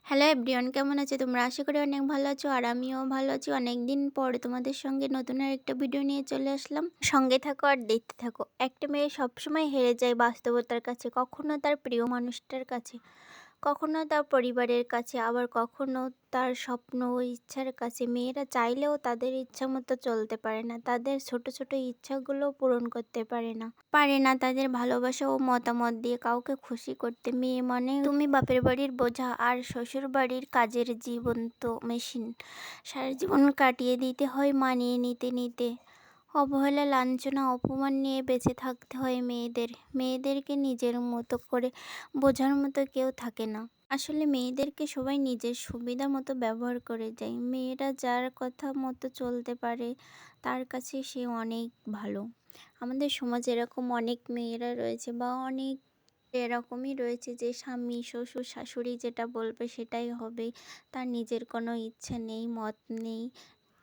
Hello everyone, কেমন আছো তোমরা? আশা করি অনেক ভালো আছো আর আমিও ভালো আছি। অনেকদিন পর তোমাদের সঙ্গে নতুন আর একটা ভিডিও নিয়ে চলে আসলাম। সঙ্গে থাকো আর দেখতে থাকো। একটা মেয়ে সবসময় হেরে যায় বাস্তবতার কাছে, কখনো তার প্রিয় মানুষটার কাছে, কখনো তার পরিবারের কাছে, আবার কখনো তার স্বপ্ন ও ইচ্ছার কাছে। মেয়েরা চাইলেও তাদের ইচ্ছা মতো চলতে পারে না, তাদের ছোট ছোট ইচ্ছাগুলো পূরণ করতে পারে না তাদের ভালোবাসা ও মতামত দিয়ে কাউকে খুশি করতে। মেয়ে মানে তুমি বাপের বাড়ির বোঝা আর শ্বশুর বাড়ির কাজের জীবন্ত মেশিন। সারা জীবন কাটিয়ে দিতে হয় মানিয়ে নিতে নিতে। অবহেলা, লাঞ্ছনা, অপমান নিয়ে বেঁচে থাকতে হয় মেয়েদেরকে নিজের মতো করে বোঝার মতো কেউ থাকে না। আসলে মেয়েদেরকে সবাই নিজের সুবিধা মতো ব্যবহার করে যায়। মেয়েরা যার কথা মতো চলতে পারে তার কাছে সে অনেক ভালো। আমাদের সমাজে এরকম অনেক মেয়েরা রয়েছে বা অনেক এরকমই রয়েছে যে স্বামী, শ্বশুর, শাশুড়ি যেটা বলবে সেটাই হবে, তার নিজের কোনো ইচ্ছা নেই, মত নেই।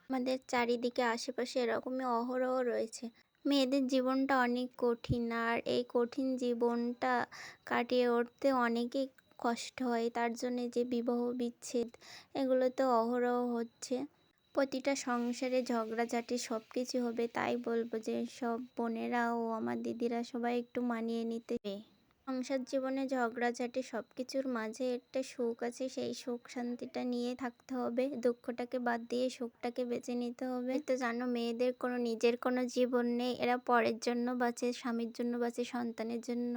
আমাদের চারিদিকে আশেপাশে এরকমই অহরহ রয়েছে। মেয়েদের জীবনটা অনেক কঠিন, আর এই কঠিন জীবনটা কাটিয়ে উঠতে অনেকই কষ্ট হয়। তার জন্যে যে বিবাহ বিচ্ছেদ এগুলো তো অহরহ হচ্ছে। প্রতিটা সংসারে ঝগড়াঝাটি সব কিছু হবে, তাই বলবো যে সব বোনেরা ও আমার দিদিরা সবাই একটু মানিয়ে নিতে। সংসার জীবনে ঝগড়াঝাটি সব কিছুর মাঝে একটা সুখ আছে, সেই সুখ শান্তিটা নিয়ে থাকতে হবে। দুঃখটাকে বাদ দিয়ে সুখটাকে বেছে নিতে হবে। তো জানো, মেয়েদের কোনো নিজের কোনো জীবন নেই, এরা পরের জন্য বাঁচে, স্বামীর জন্য বাঁচে, সন্তানের জন্য,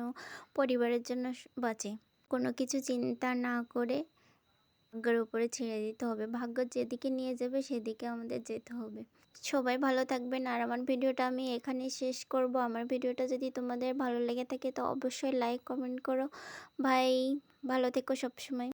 পরিবারের জন্য বাঁচে। কোনো কিছু চিন্তা না করে ভাগ্যের উপরে ছেড়ে দিতে হবে। ভাগ্য যেদিকে নিয়ে যাবে সেদিকে আমাদের যেতে হবে। সবাই ভালো থাকবেন, আর আমার ভিডিওটা আমি এখানেই শেষ করব। আমার ভিডিওটা যদি তোমাদের ভালো লেগে থাকে তো অবশ্যই লাইক কমেন্ট করো। ভাই, ভালো থেকো সবসময়।